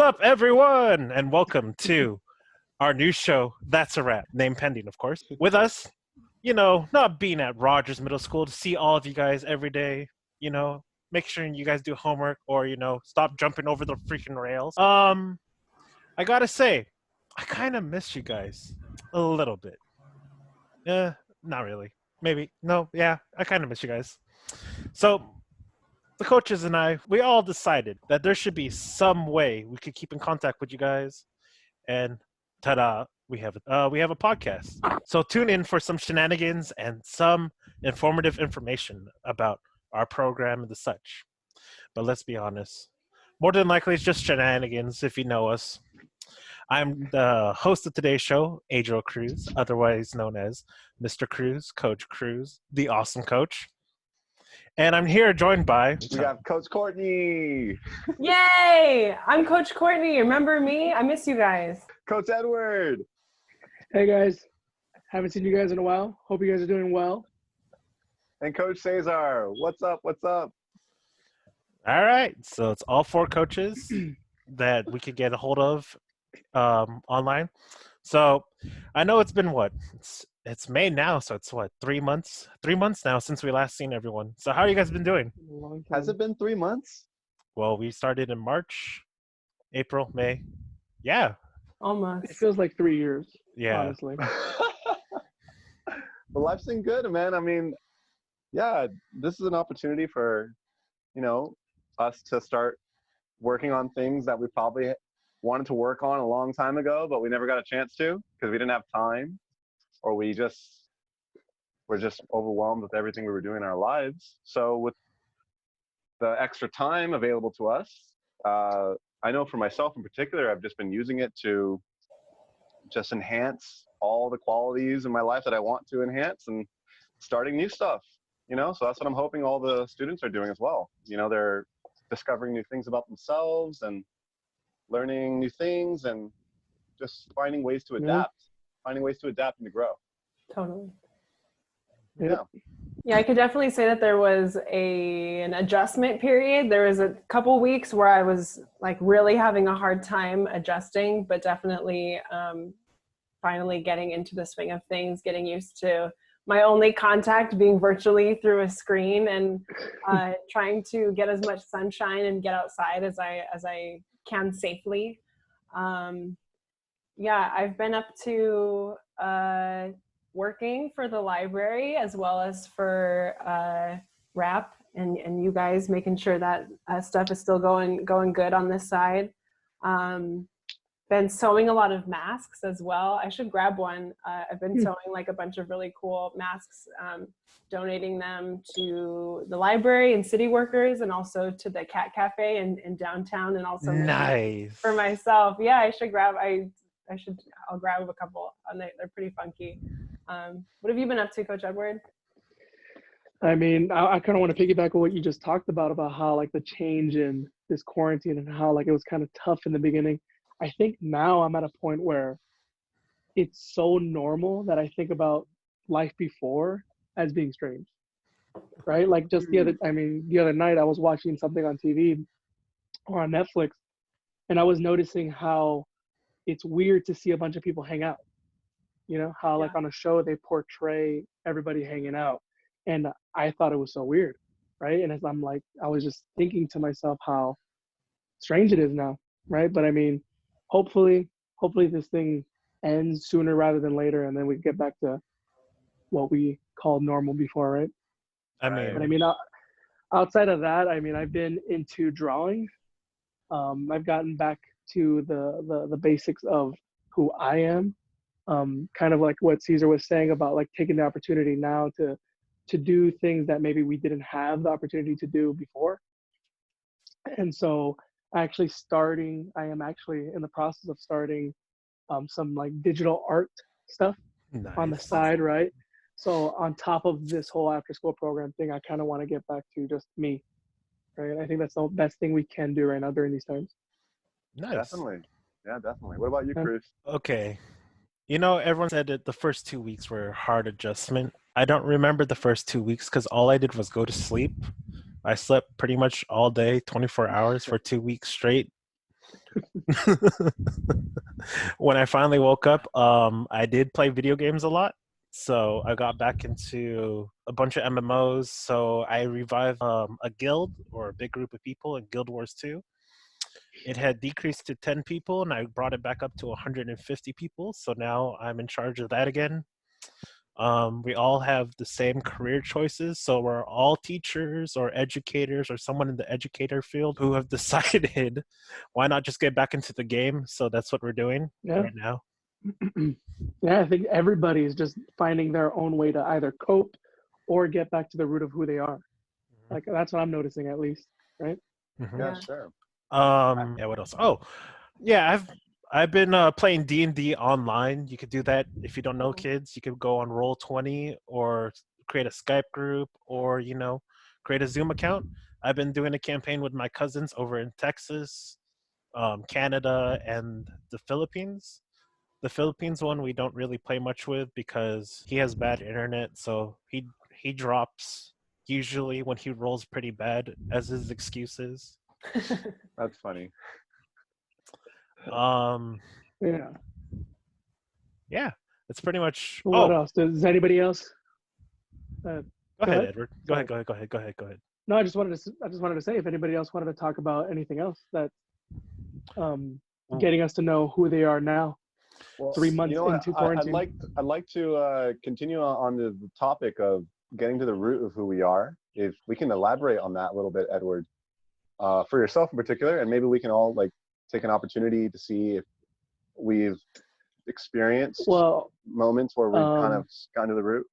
up, everyone? And welcome to our new show, That's a Wrap, name pending, of course. With us, not being at Rogers Middle School to see all of you guys every day, make sure you guys do homework or, stop jumping over the freaking rails. I gotta say, I kind of miss you guys a little bit. Not really. Maybe. No, yeah, I kind of miss you guys. So, the coaches and I, we all decided that there should be some way we could keep in contact with you guys. And ta-da, we have a podcast. So tune in for some shenanigans and some informative information about our program and the such. But let's be honest, more than likely it's just shenanigans if you know us. I'm the host of today's show, Adriel Cruz, otherwise known as Mr. Cruz, Coach Cruz, the awesome coach. And I'm here joined by... We have Coach Courtney. Yay! I'm Coach Courtney. Remember me? I miss you guys. Coach Edward. Hey, guys. Haven't seen you guys in a while. Hope you guys are doing well. And Coach Cesar. What's up? What's up? All right. So it's all four coaches that we could get a hold of online. So I know it's been what? It's May now, so it's what, 3 months? 3 months now since we last seen everyone. So how have you guys been doing? Has it been 3 months? Well, we started in March, April, May. Yeah. Almost. It feels like 3 years. Yeah. Honestly. Well, life's been good, man. I mean, yeah, this is an opportunity for, us to start working on things that we probably wanted to work on a long time ago, but we never got a chance to because we didn't have time. Or we're just overwhelmed with everything we were doing in our lives. So with the extra time available to us, I know for myself in particular, I've just been using it to just enhance all the qualities in my life that I want to enhance and starting new stuff, So that's what I'm hoping all the students are doing as well. They're discovering new things about themselves and learning new things and just finding ways to adapt. Finding ways to adapt and to grow. Totally. Yeah. Yeah, I could definitely say that there was an adjustment period. There was a couple weeks where I was like really having a hard time adjusting, but definitely finally getting into the swing of things, getting used to my only contact being virtually through a screen and trying to get as much sunshine and get outside as I can safely. Yeah, I've been up to working for the library as well as for RAP and you guys making sure that stuff is still going good on this side. Been sewing a lot of masks as well. I should grab one. I've been sewing like a bunch of really cool masks, donating them to the library and city workers and also to the Cat Cafe in downtown and also nice for myself. Yeah, I should grab, I'll grab a couple. They're pretty funky. What have you been up to, Coach Edward? I mean, I kind of want to piggyback on what you just talked about how like the change in this quarantine and how like it was kind of tough in the beginning. I think now I'm at a point where it's so normal that I think about life before as being strange, right? Like just the other night I was watching something on TV or on Netflix and I was noticing how it's weird to see a bunch of people hang out, how like on a show they portray everybody hanging out. And I thought it was so weird, right? And as I was just thinking to myself how strange it is now, right? But I mean, hopefully this thing ends sooner rather than later, and then we get back to what we called normal before, right? I mean, but I mean, outside of that, I mean, I've been into drawing. I've gotten back to the basics of who I am, kind of like what Cesar was saying about like taking the opportunity now to do things that maybe we didn't have the opportunity to do before. And so I am actually in the process of starting some like digital art stuff on the side, right? So on top of this whole after school program thing, I kind of want to get back to just me, right? I think that's the best thing we can do right now during these times. Nice. Definitely. Yeah, definitely. What about you, Cruz? Okay. Everyone said that the first 2 weeks were hard adjustment. I don't remember the first 2 weeks because all I did was go to sleep. I slept pretty much all day, 24 hours for 2 weeks straight. When I finally woke up, I did play video games a lot. So I got back into a bunch of MMOs. So I revived a guild or a big group of people in Guild Wars 2. It had decreased to 10 people, and I brought it back up to 150 people. So now I'm in charge of that again. We all have the same career choices, so we're all teachers or educators or someone in the educator field who have decided why not just get back into the game. So that's what we're doing Yeah. right now. Yeah, I think everybody is just finding their own way to either cope or get back to the root of who they are. Like that's what I'm noticing, at least, right? Mhm. Yeah, Yeah. sure. Yeah, what else? Oh, yeah, I've been playing D&D online. You could do that if you don't know, kids. You could go on Roll20 or create a Skype group, or create a Zoom account. I've been doing a campaign with my cousins over in Texas, Canada, and the Philippines. The Philippines one we don't really play much with because he has bad internet, so he drops usually when he rolls pretty bad as his excuses. That's funny. Yeah. Yeah, that's pretty much. What Oh, else? Does anybody else? go go ahead, ahead. Edward. Sorry. Go ahead. No, I just wanted to say if anybody else wanted to talk about anything else that getting us to know who they are now, Well, 3 months you know what? into quarantine. I'd like to continue on the topic of getting to the root of who we are. If we can elaborate on that a little bit, Edward, for yourself in particular, and maybe we can all like take an opportunity to see if we've experienced Well, moments where we've kind of gone to the root.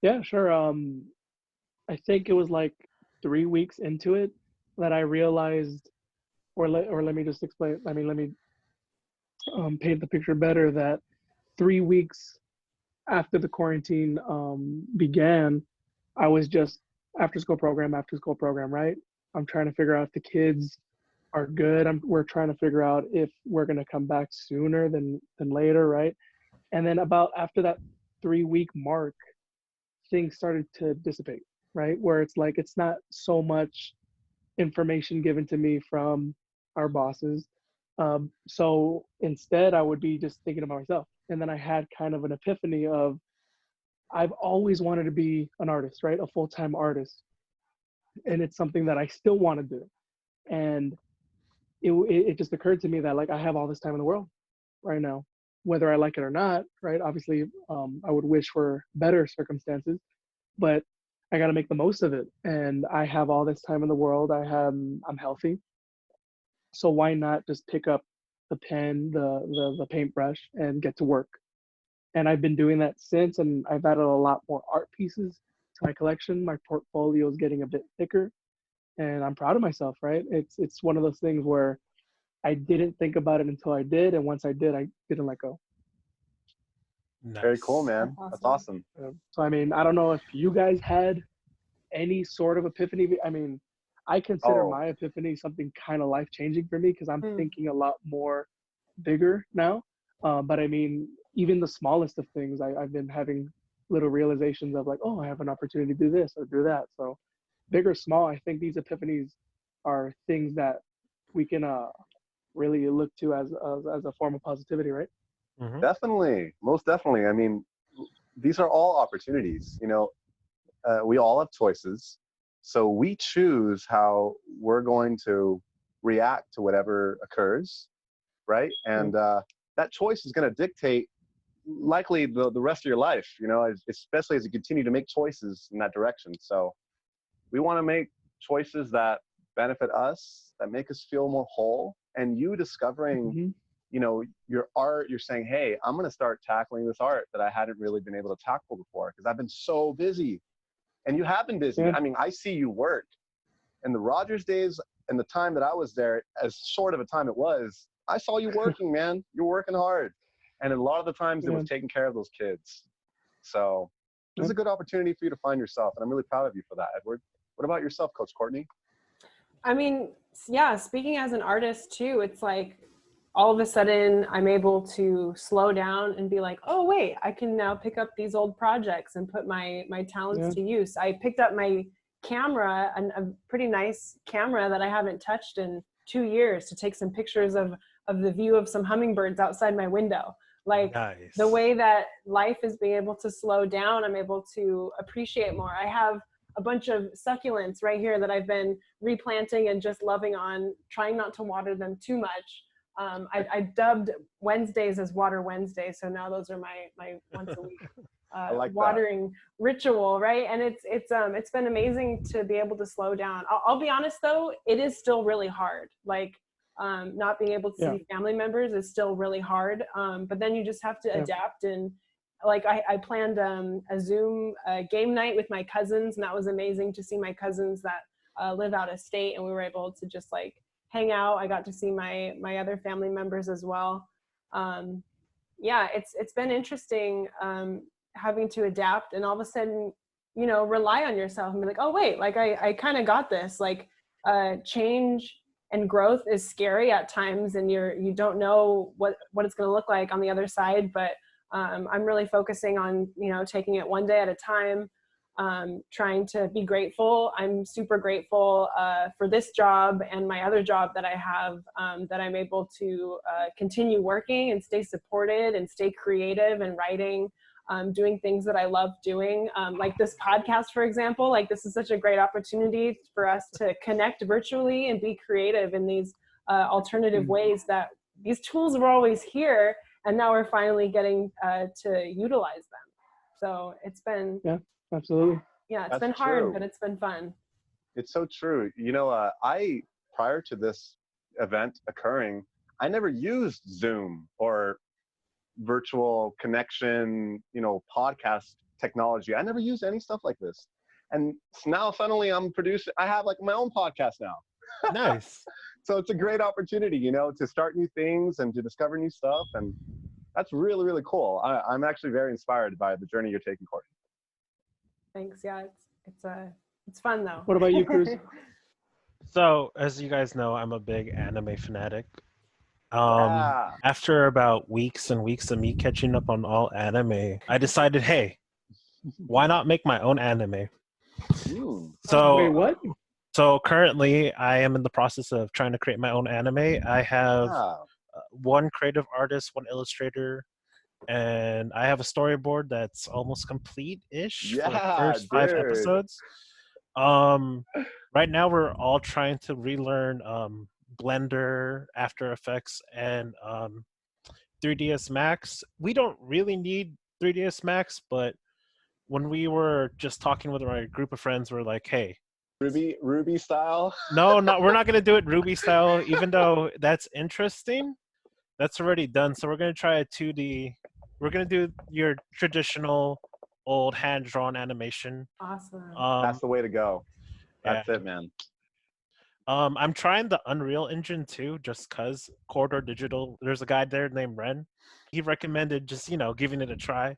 yeah, sure. I think it was like 3 weeks into it that I realized, or let me just explain. I mean, let me paint the picture better. That 3 weeks after the quarantine began, I was just after school program, right? I'm trying to figure out if the kids are good. We're trying to figure out if we're gonna come back sooner than later, right? And then about after that 3 week mark, things started to dissipate, right? Where it's like it's not so much information given to me from our bosses. So instead, I would be just thinking about myself. And then I had kind of an epiphany of I've always wanted to be an artist, right? A full-time artist. And it's something that I still want to do. And it just occurred to me that like I have all this time in the world right now, whether I like it or not, right? Obviously, I would wish for better circumstances, but I got to make the most of it. And I have all this time in the world. I'm healthy. So why not just pick up the pen, the paintbrush and get to work? And I've been doing that since, and I've added a lot more art pieces to my collection. My portfolio is getting a bit thicker, and I'm proud of myself, right? It's one of those things where I didn't think about it until I did, and once I did, I didn't let go. Nice. Very cool, man. That's awesome. So I mean, I don't know if you guys had any sort of epiphany. I mean, I consider my epiphany something kind of life changing for me because I'm thinking a lot more bigger now. But I mean, even the smallest of things, I've been having little realizations of like, oh, I have an opportunity to do this or do that. So big or small, I think these epiphanies are things that we can really look to as a form of positivity, right? Mm-hmm. Definitely, most definitely. I mean, these are all opportunities. You know, we all have choices, so we choose how we're going to react to whatever occurs, right? And that choice is going to dictate likely the rest of your life. You know, especially as you continue to make choices in that direction. So we want to make choices that benefit us, that make us feel more whole. And you discovering, you know, your art, you're saying, hey, I'm going to start tackling this art that I hadn't really been able to tackle before because I've been so busy. And you have been busy. Yeah. I mean, I see you work. In the Rogers days and the time that I was there, as short of a time it was, I saw you working, man. You're working hard. And a lot of the times it was taking care of those kids. So this is a good opportunity for you to find yourself. And I'm really proud of you for that, Edward. What about yourself, Coach Courtney? I mean, yeah, speaking as an artist too, it's like all of a sudden I'm able to slow down and be like, oh, wait, I can now pick up these old projects and put my talents to use. I picked up my camera, a pretty nice camera that I haven't touched in 2 years to take some pictures of the view of some hummingbirds outside my window. Like Nice. the way that life is being able to slow down, I'm able to appreciate more. I have a bunch of succulents right here that I've been replanting and just loving on, trying not to water them too much. I dubbed Wednesdays as Water Wednesday, so now those are my once a week like watering ritual, right? And it's been amazing to be able to slow down. I'll be honest though, it is still really hard. Like not being able to see family members is still really hard. But then you just have to adapt. And like I planned a Zoom game night with my cousins, and that was amazing to see my cousins that live out of state, and we were able to just like hang out. I got to see my other family members as well. Yeah, it's been interesting having to adapt and all of a sudden, you know, rely on yourself and be like, oh wait, like I kind of got this. Like change and growth is scary at times, and you don't know what it's going to look like on the other side. But I'm really focusing on, you know, taking it one day at a time, trying to be grateful. I'm super grateful for this job and my other job that I have, that I'm able to continue working and stay supported and stay creative and writing, doing things that I love doing. Like this podcast, for example, like this is such a great opportunity for us to connect virtually and be creative in these alternative ways that these tools were always here, and now we're finally getting to utilize them. So it's been, absolutely. yeah, it's That's been hard, true. but it's been fun. It's so true. You know, prior to this event occurring, I never used Zoom or virtual connection, you know, podcast technology. I never used any stuff like this. And now suddenly I have like my own podcast now. Nice. So it's a great opportunity, you know, to start new things and to discover new stuff. And that's really, really cool. I'm actually very inspired by the journey you're taking, Courtney. Thanks. Yeah, it's fun though. What about you, Cruz? So, as you guys know, I'm a big anime fanatic. Yeah. After about weeks and weeks of me catching up on all anime, I decided, hey, why not make my own anime? So, Wait, what? So currently, I am in the process of trying to create my own anime. I have one creative artist, one illustrator, and I have a storyboard that's almost complete-ish for the first 5 episodes. Right now, we're all trying to relearn Blender, After Effects, and 3ds Max. We don't really need 3ds Max, but when we were just talking with our group of friends, we're like, hey, Ruby style? No, we're not going to do it Ruby style, even though that's interesting. That's already done. So we're going to try a 2D. We're going to do your traditional old hand-drawn animation. Awesome. That's the way to go. That's it, man. I'm trying the Unreal Engine too, just because Corridor Digital, there's a guy there named Ren. He recommended just, you know, giving it a try.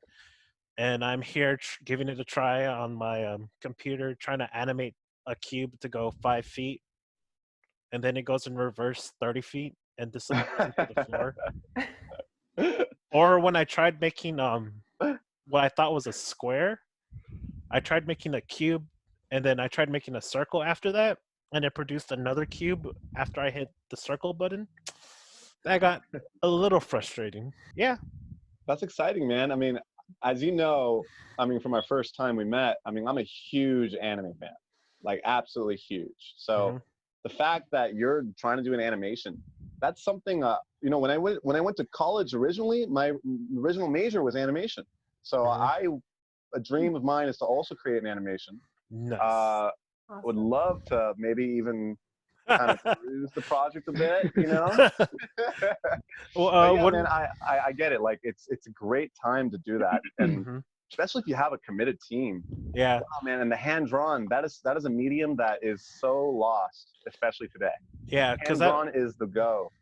And I'm here giving it a try on my computer, trying to animate a cube to go 5 feet, and then it goes in reverse 30 feet and disappears into the floor. Or when I tried making what I thought was a square, I tried making a cube, and then I tried making a circle after that, and it produced another cube after I hit the circle button. That got a little frustrating. Yeah. That's exciting, man. I mean, as you know, I mean, from our first time we met, I mean, I'm a huge anime fan. Like absolutely huge. So the fact that you're trying to do an animation, that's something, you know, when I went to college originally, my original major was animation. So a dream of mine is to also create an animation. Nice. Awesome. Would love to maybe even kind of peruse the project a bit, you know? Well, yeah, man, I get it. Like it's a great time to do that. And especially if you have a committed team. Yeah. Wow, man, and the hand-drawn, that is a medium that is so lost, especially today. Yeah, because hand-drawn is the go.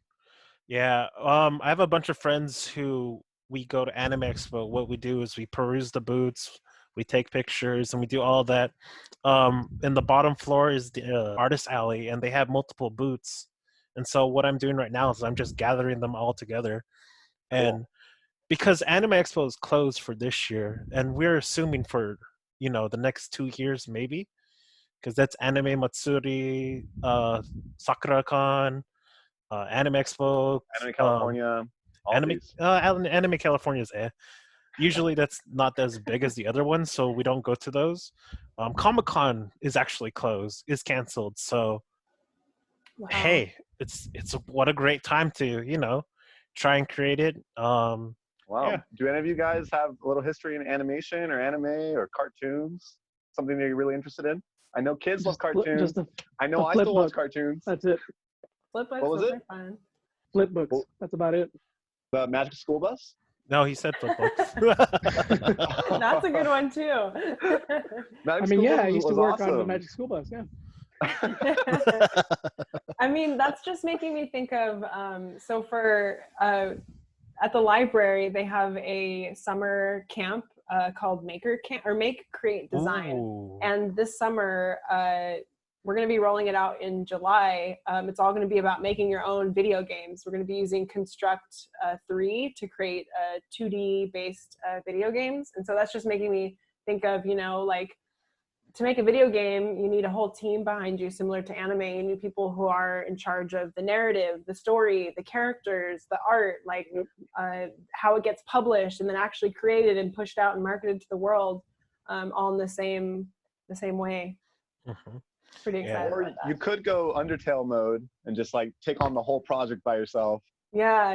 Yeah, I have a bunch of friends who we go to Anime Expo. What we do is we peruse the booths, we take pictures, and we do all that. In the bottom floor is the artist alley, and they have multiple booths. And so what I'm doing right now is I'm just gathering them all together. And because Anime Expo is closed for this year, and we're assuming for, you know, the next 2 years maybe, because that's Anime Matsuri, SakuraCon, Anime Expo, Anime California, all Anime these. Anime California is usually that's not as big as the other ones, so we don't go to those. Comic-Con is actually closed, is canceled. So Wow. hey, it's what a great time to try and create it. Wow. Yeah. Do any of you guys have a little history in animation or anime or cartoons? Something that you're really interested in? I know kids love cartoons. I know I flip still watch book. cartoons. That's it. Flip books, What was those it? are fun. Flip books. Well- That's about it. The Magic School Bus? No, he said flip books. That's a good one too. Magic I mean, School yeah, Bus I used to was work on the awesome. Magic School Bus. Yeah. I mean, that's just making me think of so for at the library they have a summer camp called Maker Camp or Make Create Design. Ooh. And this summer we're going to be rolling it out in July. It's all going to be about making your own video games. We're going to be using Construct 3 to create 2D based video games. And so that's just making me think of, like to make a video game, you need a whole team behind you, similar to anime. You need people who are in charge of the narrative, the story, the characters, the art, like how it gets published and then actually created and pushed out and marketed to the world, all in the same way. Mhm. Pretty excited Or about that. you could go Undertale mode and just like take on the whole project by yourself. Yeah.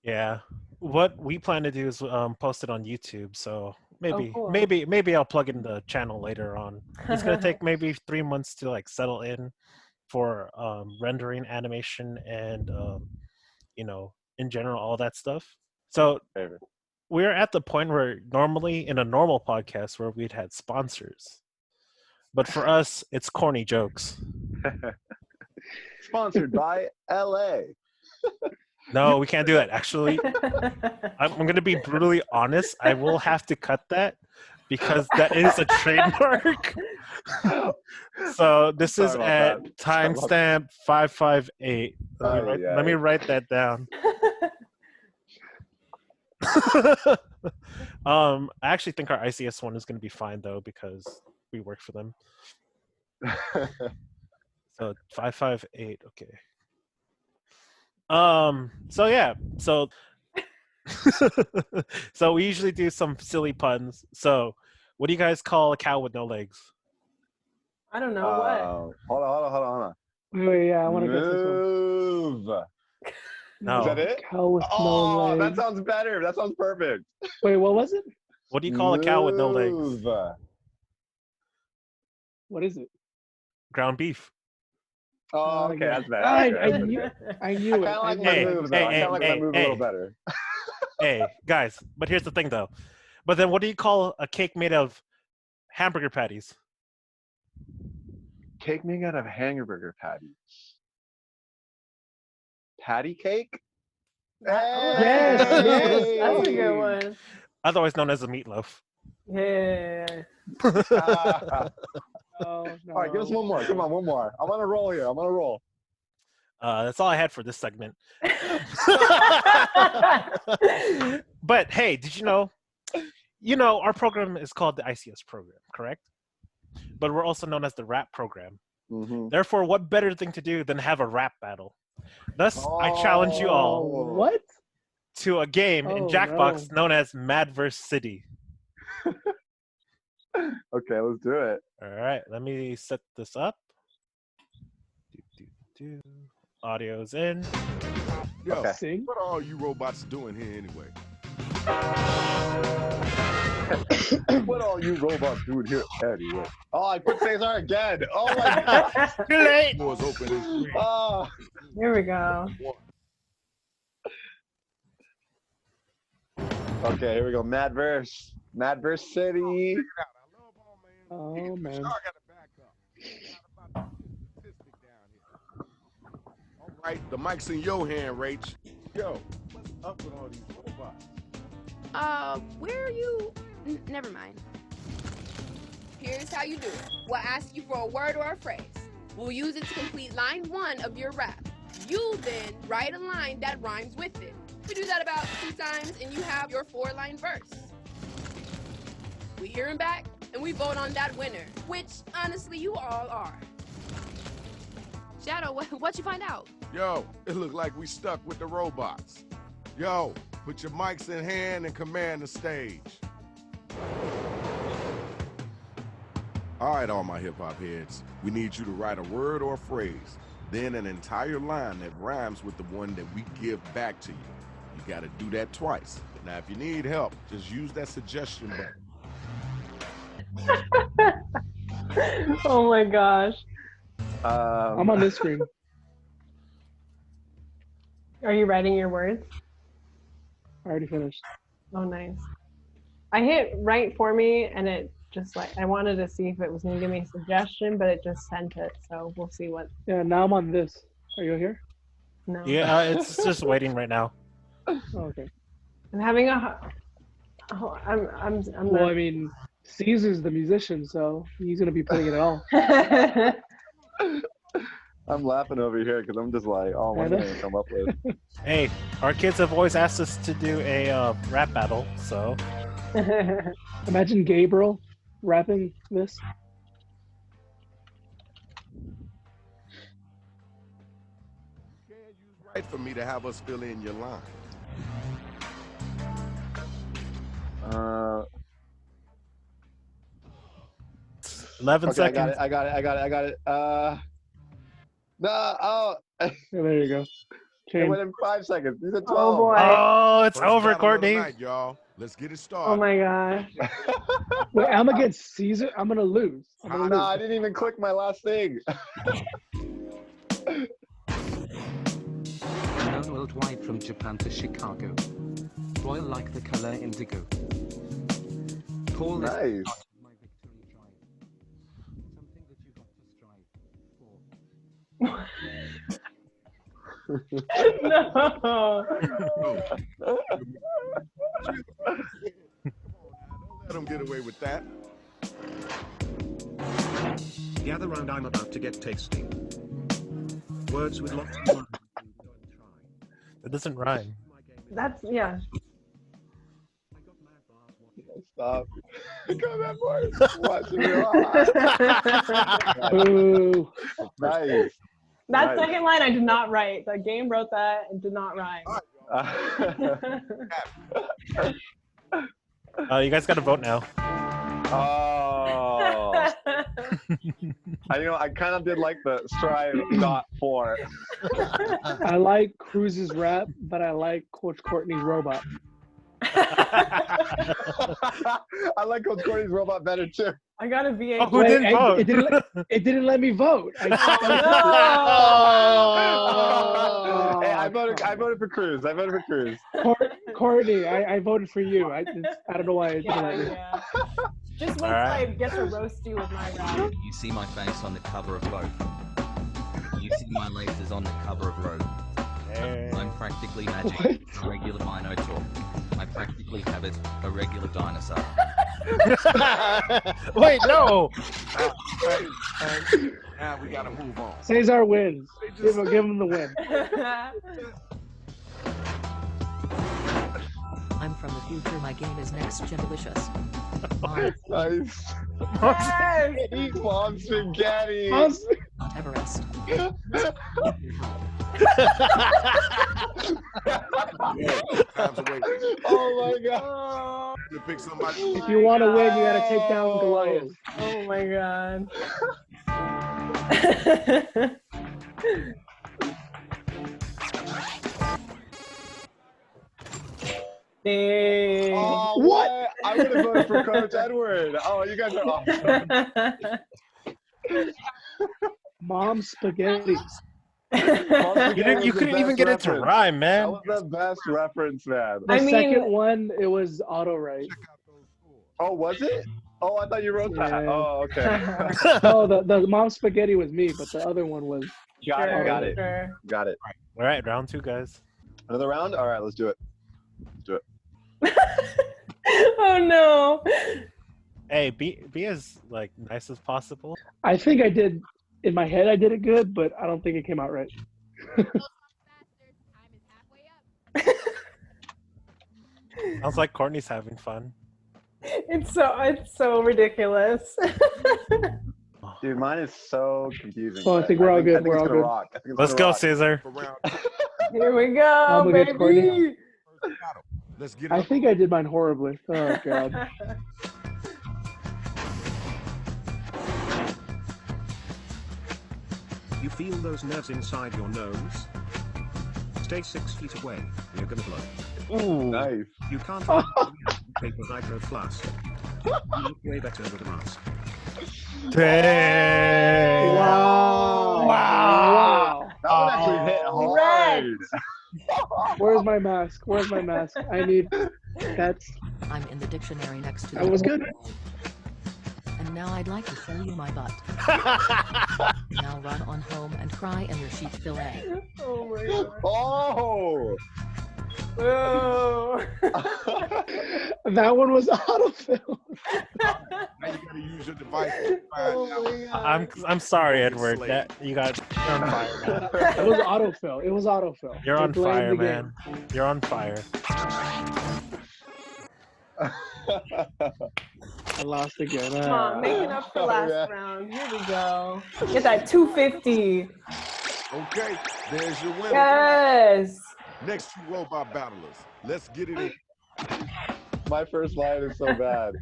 Yeah. What we plan to do is post it on YouTube. So maybe cool. maybe I'll plug in the channel later on. It's gonna take maybe 3 months to like settle in for rendering, animation, and in general all that stuff. So Favorite. we're at the point where normally in a normal podcast where we'd had sponsors, but for us it's corny jokes. Sponsored by LA. No, we can't do that. Actually, I'm going to be brutally honest. I will have to cut that because that is a trademark. So this Sorry is about at that. timestamp 558. Let me write that down. I actually think our ICS one is going to be fine though because we work for them. So 558. Okay. So yeah, so so we usually do some silly puns. So what do you guys call a cow with no legs? I don't know what. Hold on. Wait, yeah, I want to guess this one. Move. No. Is that it? Cow with no Oh, that legs. sounds better. That sounds perfect. Wait, what was it? What do you call a cow with no legs? Move. What is it? Ground beef. Oh, okay, yeah. that's better. I That's knew good. I I knew kind it. of like I my Hey, knew it. move, though. I kind of like my move a little hey. better. Hey, guys, but here's the thing though. But then what do you call a cake made of hamburger patties? Cake made out of hamburger patties. Patty cake? Yes, yes. That's a good one. Otherwise known as a meatloaf. Yeah. Oh, no. All right, give us one more. Come on, one more. I'm on a roll here. I'm on a roll. That's all I had for this segment. But hey, did you know? Our program is called the ICS program, correct? But we're also known as the rap program. Mm-hmm. Therefore, what better thing to do than have a rap battle? Thus, I challenge you all Oh. What? to a game in Oh, Jackbox no. known as Madverse City. Okay, let's do it. All right, let me set this up. Audio's in. Yo, Okay. Sing? what are all you robots doing here anyway? What all you robots doing here anyway? Oh, I put Cesar again. Oh my god. Too late. Doors open and free. Oh. Here we go. Okay, here we go. Madverse City. Oh, man. I got to back up. Got about the statistic down here. All right, the mic's in your hand, Rach. Yo, what's up with all these robots? Where are you? Never mind. Here's how you do it. We'll ask you for a word or a phrase. We'll use it to complete line 1 of your rap. You then write a line that rhymes with it. We do that about 2 times and you have your 4-line verse. We hear him back and we vote on that winner, which honestly you all are. Shadow, what you find out? Yo, it looked like we stuck with the robots. Yo, put your mics in hand and command the stage. All right, all my hip-hop heads, we need you to write a word or a phrase, then an entire line that rhymes with the one that we give back to you. You gotta do that twice. Now, if you need help, just use that suggestion button. Oh my gosh. I'm on this screen. Are you writing your words? I already finished. Oh, nice. I hit write for me, and it just like, I wanted to see if it was going to give me a suggestion, but it just sent it. So we'll see what. Yeah, now I'm on this. Are you here? No. Yeah, it's just waiting right now. Oh, okay. I'm having a. Oh, I'm Well, I mean, Caesar's the musician, so he's gonna be playing it all. I'm laughing over here because I'm just like, oh, what am I gonna come up with? Hey, our kids have always asked us to do a rap battle, so Imagine Gabriel rapping this. You can't use right for me to have us fill in your line. 11 Okay, seconds. I got it. No, oh, Yeah, there you go. it Change. went in 5 seconds. These are 12. Oh boy. Oh, it's First over, battle of the Courtney. night, y'all. Let's get it started. Oh my gosh. Wait, I'm against Caesar. I'm gonna lose. I'm gonna No, lose. I didn't even click my last thing. Known worldwide from Japan to Chicago. Royal like the color indigo. Call this Nice. my victory drive. Something that you got to strive for. No. Don't let them get away with that. Gather round, I'm about to get tasty. Words with lots of love. It doesn't rhyme. That's, yeah. Stop. Come on, boys. Watch me. Boo. Nice. That Nice. second line I did not write. The game wrote that and did not rhyme. You guys got to vote now. Oh. I kind of did like the strive.4. I like Cruz's rap, but I like Coach Courtney's robot. I like Coach Courtney's robot better too. I got a VA. Oh, who Wait, didn't vote? It didn't let me vote. Hey, I voted for Cruz. Courtney, I voted for you. I don't know why it didn't let me. Yeah. Just once Alright. I get to roast you with my rap. You see my face on the cover of Vogue. You see my lasers on the cover of Rogue. I'm practically magic, a regular Minotaur. I practically have it, a regular dinosaur. Wait, no. Now we gotta move on. Cesar wins. Give him the win. I'm from the future. My game is next gen delicious. Nice. Yes! Mom spaghetti. Mount Everest. Time's away. Oh my god. To pick somebody. If you want to win, you gotta take down Goliath. Oh my god. Dang. Oh, what? I would have voted for Coach Edward. Oh, you guys are awesome. Mom spaghetti. You couldn't even get it to rhyme, man. That was the best reference, man. The second one, it was auto right. Oh, was it? Oh, I thought you wrote that. Yeah. Oh, okay. No, the mom spaghetti was me, but the other one was. Got it. Sure. Got it. All right, round 2, guys. Another round? All right, let's do it. Oh no. Hey, be as like nice as possible. I think I did in my head. I did it good, but I don't think it came out right. Sounds like Courtney's having fun. It's so ridiculous. Dude, mine is so confusing. Oh, I but think we're all good. I think We're it's all gonna good. rock. I think it's Let's gonna go, rock. Caesar. For round Here we go, I'm against Courtney. baby. battle. Let's get it I up. think I did mine horribly. Oh god. You feel those nerves inside your nose? Stay 6 feet away. You're gonna blow. Ooh. Nice. You can't paper hydro flask. You look way better with a mask. Dang. Wow. Wow. That one actually hit hard. Where's my mask? Where's my mask? I need. That's. I'm in the dictionary next to That the was good. And now I'd like to show you my butt. Now run on home and cry in your sheep fillet. Oh my god. Oh. Whoa. That one was autofill. Now you gotta use your device to find Oh out. my god. I'm sorry, Edward. That you're on fire, man. It was autofill. It was autofill. You're on They blamed fire, the man. You're on fire. I lost again. Come on, making up for Oh, last yeah. round. Here we go. Get that 250. Okay, there's your winner. Yes. Next two robot battlers. Let's get it in. My first line is so bad.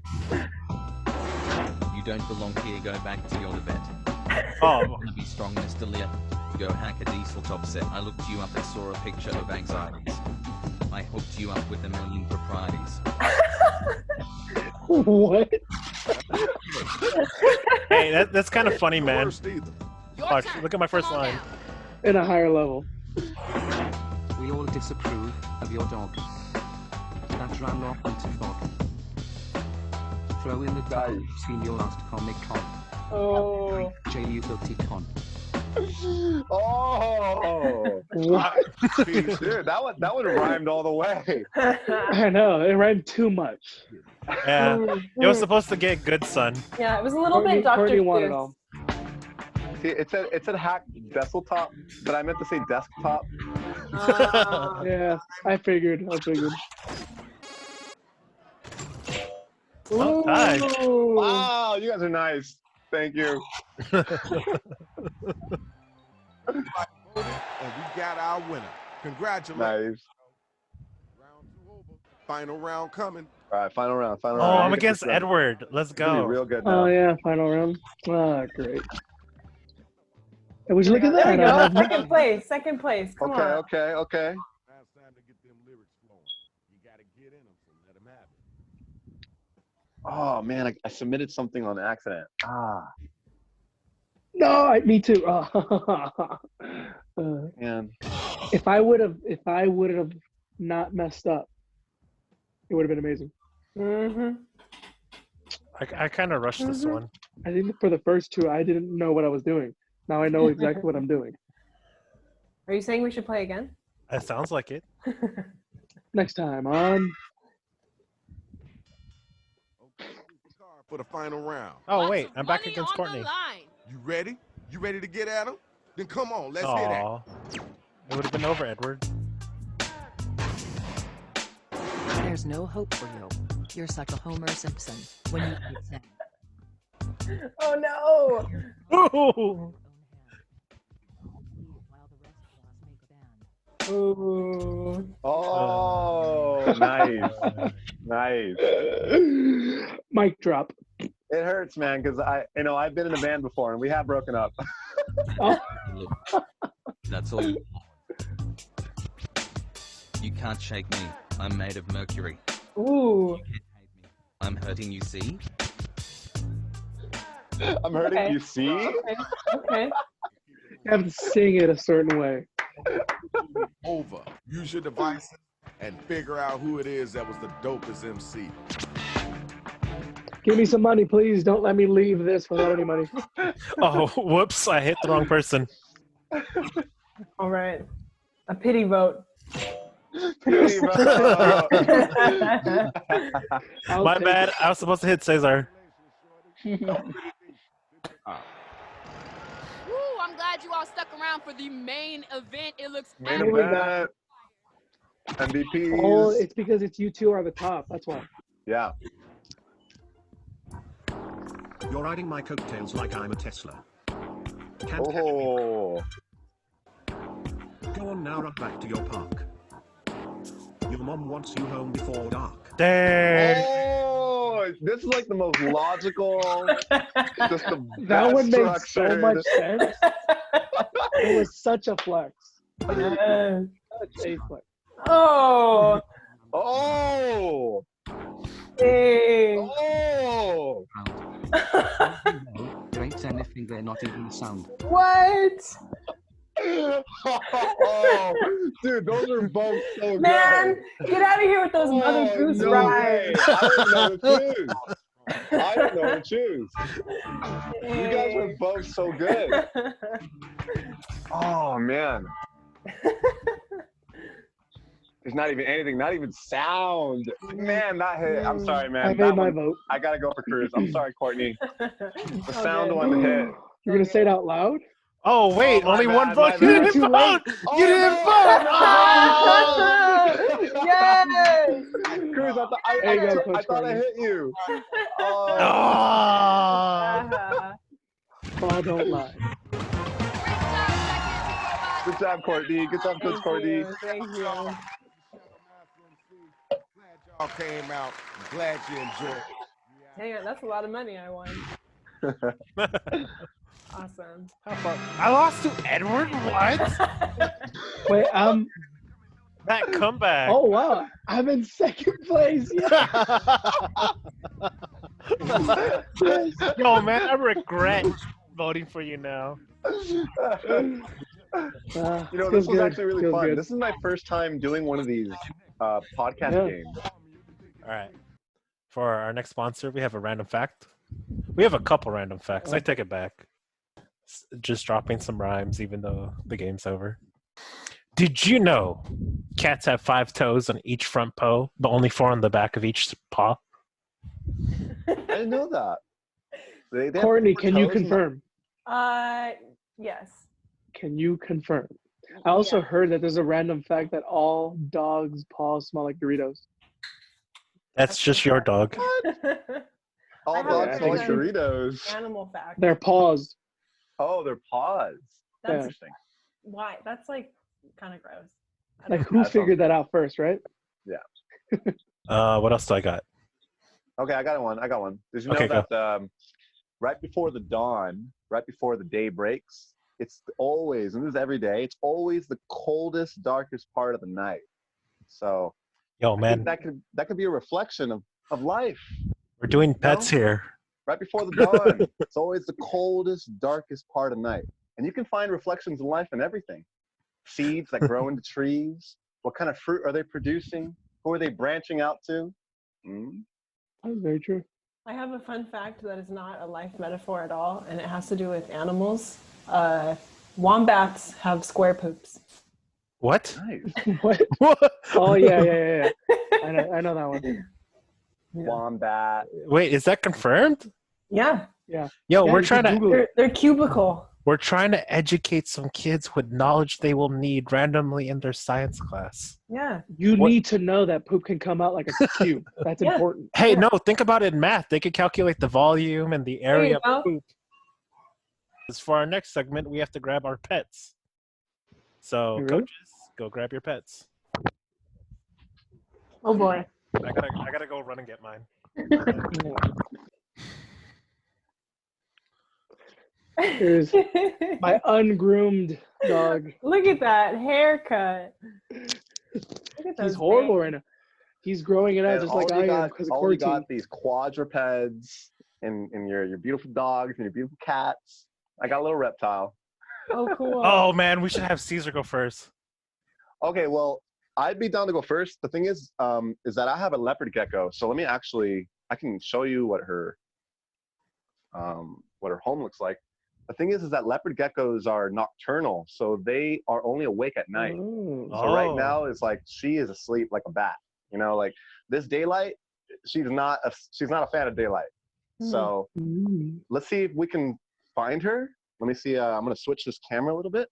You don't belong here, go back to your vet. Oh, Wanna be strong, Mr. Lear? Go hack a diesel top set. I looked you up and saw a picture of anxieties. I hooked you up with a million proprieties. What? hey, that's kind of funny, man. Worst either. Your Watch, turn. look at my first Come on line. now. In a higher level. We all disapprove of your dog. That ran off into fog. Throw in the time Nice. between your last Comic Con. Oh. J you guilty con. Oh. What? Dude, that one rhymed all the way. I know. It rhymed too much. Yeah, it was supposed to get good, son. Yeah, it was a little Courtney, bit Dr. Courtney wanted Seuss. all. See, it said hack desktop, but I meant to say desktop. Yeah, I figured. Oh, tied. Ooh. Wow, you guys are nice. Thank you. And we got our winner. Congratulations. Nice. Round two over. Final round coming. All right, final round. Oh, round. I'm Get this against done. Edward. Let's It's gonna be go. real good now. Oh yeah, final round. Ah, great. And would you look at There we that? go. Second place. Second place. Come Okay, on. okay, okay. Now it's time to get them lyrics flowing. You got to get in them, so let them have it. Oh man, I submitted something on accident. Ah, No, me too. man. If I would have not messed up, it would have been amazing. Mm-hmm. I kind of rushed this one. I think for the first two, I didn't know what I was doing. Now I know exactly what I'm doing. Are you saying we should play again? It sounds like it. Next time on. Okay, here's the card for the final round. Oh Lots wait, of I'm back money against on Courtney. the line. You ready? You ready to get at him? Then come on, let's hit it. Aw, it would have been over, Edward. There's no hope for you. You're such a Homer Simpson when you keep saying, Oh no! Ooh. while the rest of us make a band. Ooh. Oh, nice, nice. Mic drop. It hurts, man, because I've been in a band before and we have broken up. Oh, Look, that's all. You can't shake me. I'm made of mercury. Ooh. You can't hate me. I'm hurting you, see? I'm hurting Okay. you. See? Okay. you have to sing it a certain way. Over. Use your devices and figure out who it is that was the dopest MC. Give me some money, please. Don't let me leave this without any money. Oh, whoops! I hit the wrong person. All right. A pity vote. Pretty much. I'll My take bad. it. I was supposed to hit Cesar. Woo, I'm glad you all stuck around for the main event. It looks Main Here we event. MVPs. Oh, it's because it's you two are the top. That's why. Yeah. You're riding my coattails like I'm a Tesla. Can't catch me. Oh. Go on now, run back to your park. Your mom wants you home before dark. Dang. Oh, this is like the most logical. Just the That best would make so structured. much sense. It was such a flex. Yes. Such a flex. Oh. Oh. Dang. Oh. There ain't anything there, not even a sound. What? Oh, dude, those are both so Man, good. get out of here with those Mother Oh, Goose no rhymes. way. I don't know to choose. I don't know to choose. You guys are both so good. Oh man. There's not even anything, not even sound. Man, that hit. I'm sorry, man. I made That my one, vote. I gotta go for Cruz. I'm sorry, Courtney. The sound Okay. one hit. You're gonna say it out loud? Oh wait, Oh, my only bad, one my vote. You bad. didn't Too vote. late. You didn't vote. Oh, Yes. Cruz, There you go, Coach I thought I Courtney. hit you. Oh. Ah. Ball don't lie. Good job, Courtney. Good job, Coach Thank Courtney. you. Thank you. Y'all came out. Glad you enjoyed. Dang, that's a lot of money I won. Awesome. I lost to Edward. What? Wait, That comeback. oh wow, I'm in second place. Yeah. Yo, man, I regret voting for you now. You know, this was actually really fun. Good. This is my first time doing one of these podcast Yeah. games. All right. For our next sponsor, we have a random fact. We have a couple random facts. I take it back. Just dropping some rhymes, even though the game's over. Did you know cats have 5 toes on each front paw, but only 4 on the back of each paw? I didn't know that. They have Courtney, 4 can you toes in the- confirm? Yes. Can you confirm? I also heard that there's a random fact that all dogs' paws smell like Doritos. That's just your dog. All have dogs a smell like thing. Doritos. Animal fact. Their paws. Oh, their paws. That's Interesting. why. That's like kind of gross. I Like don't who That sounds figured that out first, right? What else do I got? Okay, I got one. Did you know Okay, go. that right before the dawn, right before the day breaks, it's always, and this is every day, it's always the coldest, darkest part of the night. So Yo, I man, think that could be a reflection of life. we're doing pets here. Right before the dawn, it's always the coldest, darkest part of night. And you can find reflections of life in everything. Seeds that grow into trees. What kind of fruit are they producing? Who are they branching out to? That's very true. I have a fun fact that is not a life metaphor at all, and it has to do with animals. Wombats have square poops. What? Nice. What? What? Oh yeah. I know that one. Wombat. Wait, is that confirmed? Yeah. Yeah. Yo, Yeah, we're you trying can to Google it. They're cubical. we're trying to educate some kids with knowledge they will need randomly in their science class. Yeah. You What- need to know that poop can come out like a cube. That's Yeah. important. Hey, Yeah. no, think about it in math. They could calculate the volume and the There you area of go. poop. As for our next segment, we have to grab our pets. So, Really? coaches, go grab your pets. Oh boy. I gotta go run and get mine. Here's my ungroomed dog. Look at that haircut. Look at those He's horrible bangs. right now. He's growing it out And just like all you I am got, because of all you quarantine. got these quadrupeds and your beautiful dogs and your beautiful cats. I got a little reptile. Oh, cool. Oh man, we should have Caesar go first. Okay, well, I'd be down to go first. The thing is that I have a leopard gecko. So let me I can show you what her home looks like. The thing is that leopard geckos are nocturnal, so they are only awake at night. Oh. So right now it's like she is asleep like a bat. You know, like this daylight, she's not a fan of daylight. So let's see if we can find her. Let me see. I'm gonna switch this camera a little bit.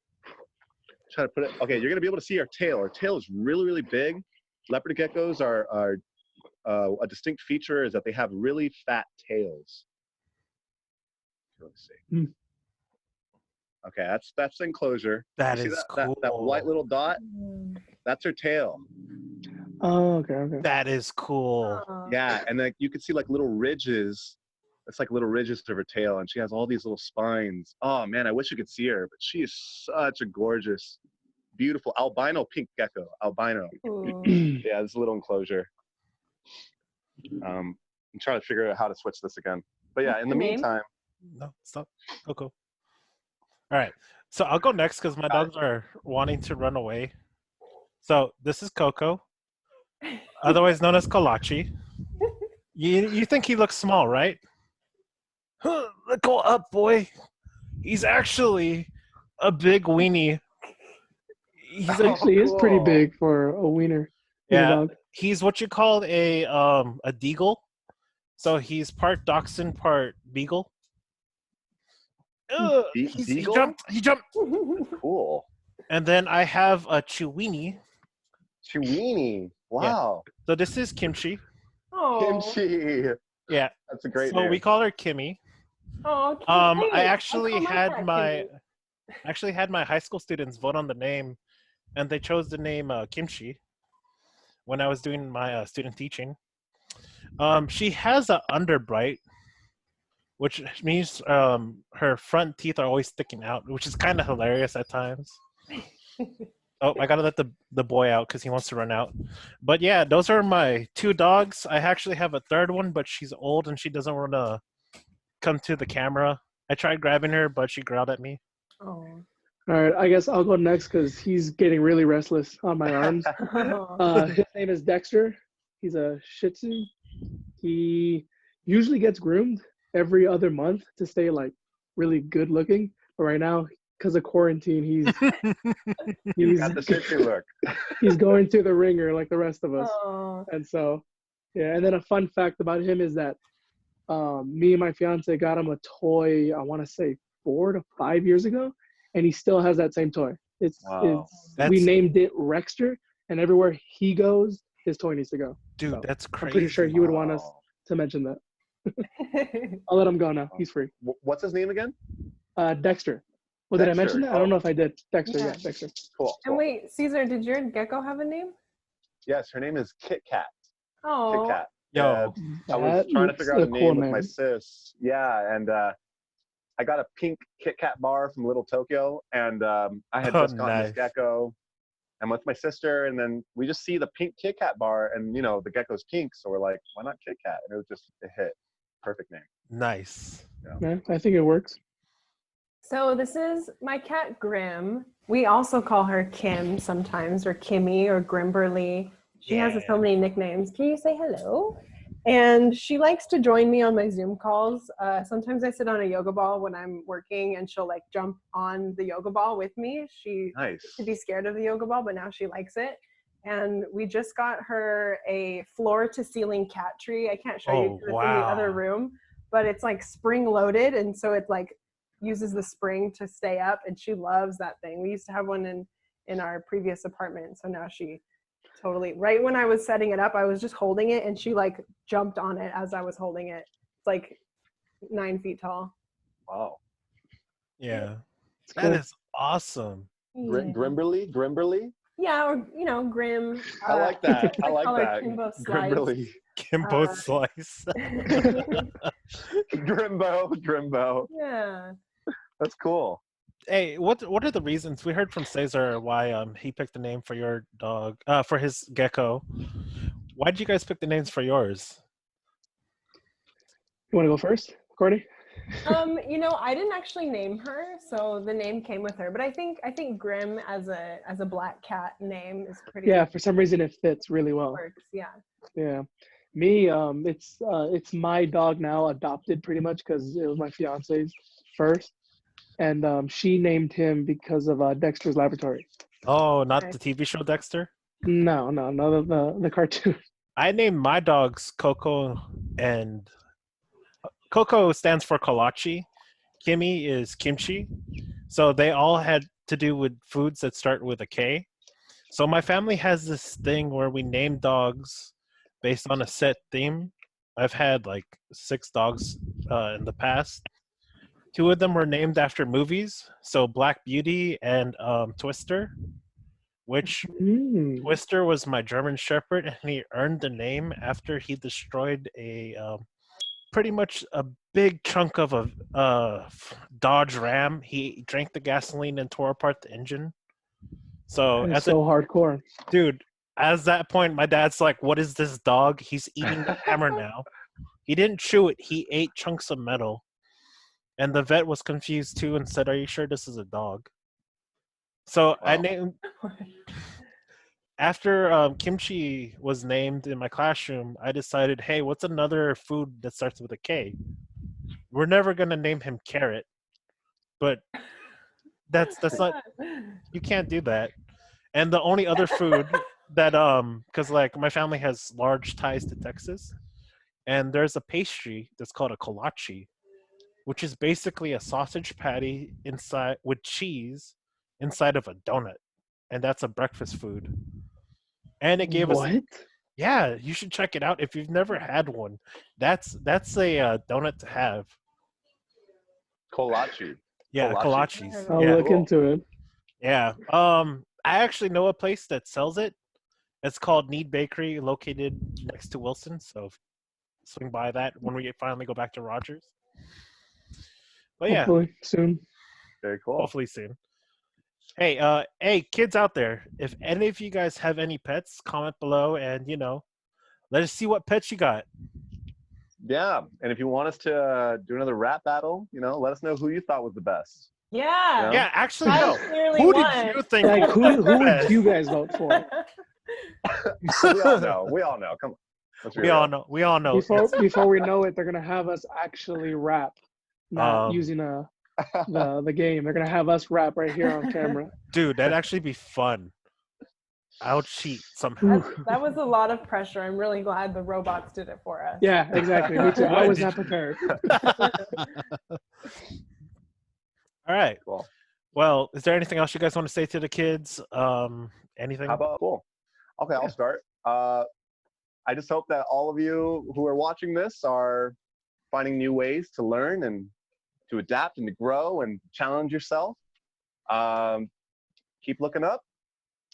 Try to put it. Okay, you're gonna be able to see her tail. Her tail is really, really big. Leopard geckos are a distinct feature is that they have really fat tails. really see. Hmm. Okay, that's the enclosure. That You see is that white cool. little dot? That's her tail. Oh, okay. That is cool. Aw. Yeah, and then you can see like little ridges. It's like little ridges to her tail, and she has all these little spines. Oh man, I wish you could see her, but she is such a gorgeous, beautiful albino pink gecko. Albino. Ooh. Yeah, this little enclosure. I'm trying to figure out how to switch this again. But yeah, What's in the her name? meantime, No, stop. Coco. All right. So I'll go next because my dogs are wanting to run away. So this is Coco, otherwise known as Kolachi. You think he looks small, right? Go up, boy. He's actually a big weenie. He's He actually is pretty cool. big for a wiener. Yeah. Dog. He's what you call a deagle. So he's part dachshund, part beagle. He Deagle? jumped. He jumped. Cool. And then I have a Chiweenie. Chiweenie. Wow. So this is Kimchi. Oh. Kimchi. Yeah. That's a great So name. we call her Kimmy. Oh, cute. I Hey, actually call my had cat my Kimmy. high school students vote on the name, and they chose the name Kimchi when I was doing my student teaching. She has an underbite, which means her front teeth are always sticking out, which is kind of hilarious at times. Oh, I gotta let the boy out because he wants to run out. But yeah, those are my two dogs. I actually have a third one, but she's old and she doesn't want to come to the camera. I tried grabbing her, but she growled at me. Oh. All right, I guess I'll go next because he's getting really restless on my arms. His name is Dexter. He's a Shih Tzu. He usually gets groomed every other month to stay like really good looking. But right now, because of quarantine, he's Got the Shih Tzu look. he's going through the ringer like the rest of us. Oh. And so, yeah. And then a fun fact about him is that me and my fiance got him a toy. I want to say 4 to 5 years ago, and he still has that same toy. Wow. We named it Rexter, and everywhere he goes, his toy needs to go. Dude, So, that's crazy. I'm pretty sure he would want us to mention that. I'll let him go now. He's free. What's his name again? Dexter. Well, did I mention Dexter. that? I don't know if I did. Dexter, Yeah. yeah, Dexter. Cool. And wait, Caesar, did your gecko have a name? Yes, her name is Kit Kat. Oh. Kit Kat. Yo, I was That trying to looks figure out a a cool name with name. my sis. Yeah, and I got a pink Kit Kat bar from Little Tokyo, and I had Oh, just gotten nice. this gecko. I'm with my sister, and then we just see the pink Kit Kat bar, and you know the gecko's pink, so we're like, why not Kit Kat? And it was just a hit. Perfect name. nice. Yeah, I think it works. So this is my cat Grim. We also call her Kim sometimes, or Kimmy, or Grimberly. She has so many nicknames. Can you say hello? And she likes to join me on my Zoom calls. Sometimes I sit on a yoga ball when I'm working, and she'll like jump on the yoga ball with me. She Nice. used to be scared of the yoga ball, but now she likes it. And we just got her a floor-to-ceiling cat tree. I can't show you Oh, because it's in the other wow. room, but it's like spring-loaded, and so it like uses the spring to stay up, and she loves that thing. We used to have one in our previous apartment, so now she totally, right when I was setting it up, I was just holding it, and she like jumped on it as I was holding it. It's like 9 feet tall. Wow. Yeah. It's That cool. is awesome. Yeah. Grimberly? Yeah, or Grim. I like that. I like call her that. Kimbo Slice. Grimberly. Kimbo Uh, slice. Grimbo. Yeah. That's cool. Hey, what are the reasons? We heard from Cesar why he picked the name for your dog, for his gecko. Why did you guys pick the names for yours? You want to go first, Courtney? I didn't actually name her, so the name came with her. But I think Grim as a black cat name is pretty. Yeah, for some reason it fits really well. Works. Yeah. Yeah. Me, it's my dog now, adopted pretty much because it was my fiance's first. And she named him because of Dexter's Laboratory. Oh, not Okay. the TV show Dexter? No, the cartoon. I named my dogs Coco, and Coco stands for Kolachi. Kimmy is Kimchi. So they all had to do with foods that start with a K. So my family has this thing where we name dogs based on a set theme. I've had like 6 dogs in the past. Two of them were named after movies. So Black Beauty and Twister, which Twister was my German Shepherd, and he earned the name after he destroyed a pretty much a big chunk of a Dodge Ram. He drank the gasoline and tore apart the engine. So It's so hardcore. Dude, as that point, my dad's like, "What is this dog? He's eating the hammer now." He didn't chew it. He ate chunks of metal. And the vet was confused too and said, "Are you sure this is a dog?" So I named... After kimchi was named in my classroom, I decided, hey, what's another food that starts with a K? We're never going to name him Carrot. But that's not... You can't do that. And the only other food that... Because, like, my family has large ties to Texas. And there's a pastry that's called a kolache, which is basically a sausage patty inside with cheese inside of a donut. And that's a breakfast food. And it gave us... Yeah, you should check it out if you've never had one. That's a donut to have. Kolache. Yeah, kolaches. I'll yeah. look into it. Yeah. I actually know a place that sells it. It's called Need Bakery, located next to Wilson. So swing by that when we finally go back to Rogers. But yeah. Hopefully soon. Very cool. Hopefully soon. Hey, hey, kids out there, if any of you guys have any pets, comment below and, let us see what pets you got. Yeah, and if you want us to do another rap battle, let us know who you thought was the best. Yeah. Yeah, actually, I no. clearly Who won. did you think? Like, who was the would best? you guys vote for? We all know. We all know. Come on. Let's be We real. all know. We all know. Before we know it, they're gonna have us actually rap, not using the game. They're gonna have us rap right here on camera. Dude, that'd actually be fun. I'll cheat somehow. That was a lot of pressure. I'm really glad the robots did it for us. Yeah, exactly. Me too. I was not prepared. All right. Cool. Well, is there anything else you guys want to say to the kids? Anything? How about cool? Okay, I'll start. I just hope that all of you who are watching this are finding new ways to learn and to adapt and to grow and challenge yourself. Keep looking up,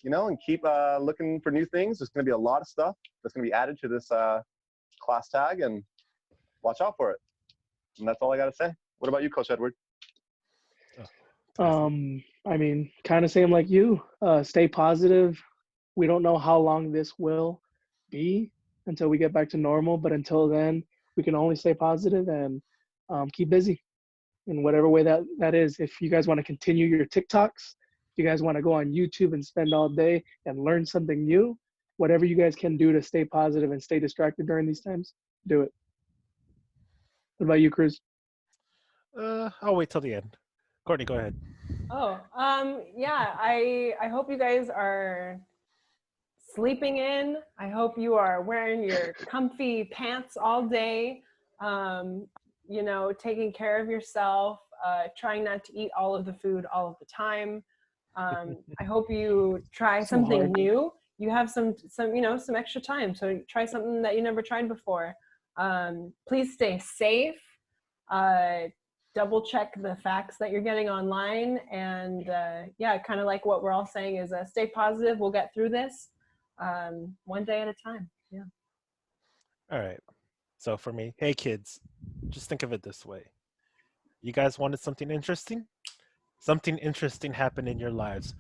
and keep looking for new things. There's going to be a lot of stuff that's going to be added to this class tag, and watch out for it. And that's all I got to say. What about you, Coach Edward? I mean, kind of same like you. Stay positive. We don't know how long this will be until we get back to normal, but until then, we can only stay positive and keep busy in whatever way that is. If you guys want to continue your TikToks, if you guys want to go on YouTube and spend all day and learn something new, whatever you guys can do to stay positive and stay distracted during these times, do it. What about you, Cruz? I'll wait till the end. Courtney, go ahead. Oh, yeah, I hope you guys are sleeping in. I hope you are wearing your comfy pants all day, taking care of yourself, trying not to eat all of the food all of the time. I hope you try something new. You have some extra time, so try something that you never tried before. Please stay safe. Double check the facts that you're getting online, and kind of like what we're all saying is stay positive. We'll get through this one day at a time. Yeah. All right. So for me, hey kids, just think of it this way. You guys wanted something interesting? Something interesting happened in your lives.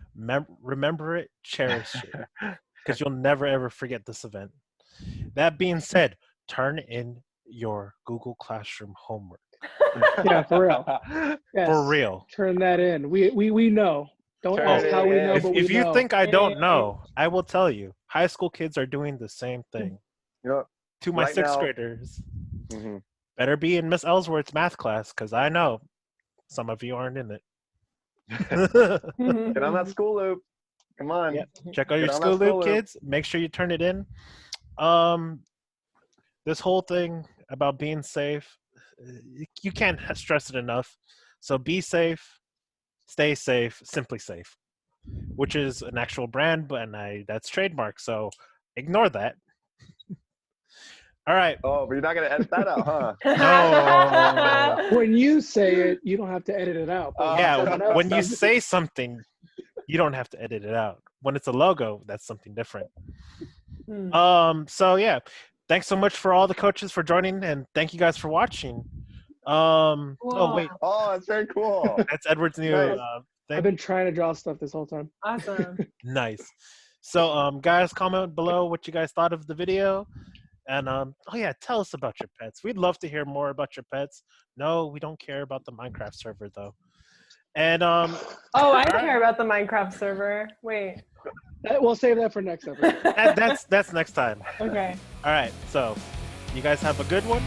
Remember it, cherish it, because you'll never ever forget this event. That being said, turn in your Google Classroom homework. Yeah, for real. Yes. For real. Turn that in. We know. Don't ask how we know, but we know. If you think I don't know, I will tell you. High school kids are doing the same thing. To my sixth graders. Mm-hmm. Better be in Miss Ellsworth's math class, because I know some of you aren't in it. Get on that school loop. Come on. Yeah. Check out your school loop, kids. Make sure you turn it in. This whole thing about being safe, you can't stress it enough. So be safe, stay safe, Simply Safe, which is an actual brand, but that's trademark. So ignore that. All right. Oh, but you're not gonna edit that out, huh? No. When you say it, you don't have to edit it out. but Yeah, someone else when you does it. say something, you don't have to edit it out. When it's a logo, that's something different. So yeah, thanks so much for all the coaches for joining, and thank you guys for watching. Oh wait, Oh, that's very cool. that's Edward's new Nice. I've been trying to draw stuff this whole time. Awesome. Nice. So guys, comment below what you guys thought of the video. And oh yeah, tell us about your pets. We'd love to hear more about your pets. No, we don't care about the Minecraft server though. And Oh, I care about the Minecraft server. Wait. We'll save that for next episode. that's next time. Okay. All right. So you guys have a good one,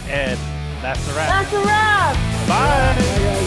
and that's a wrap. That's a wrap. Bye. Bye, guys.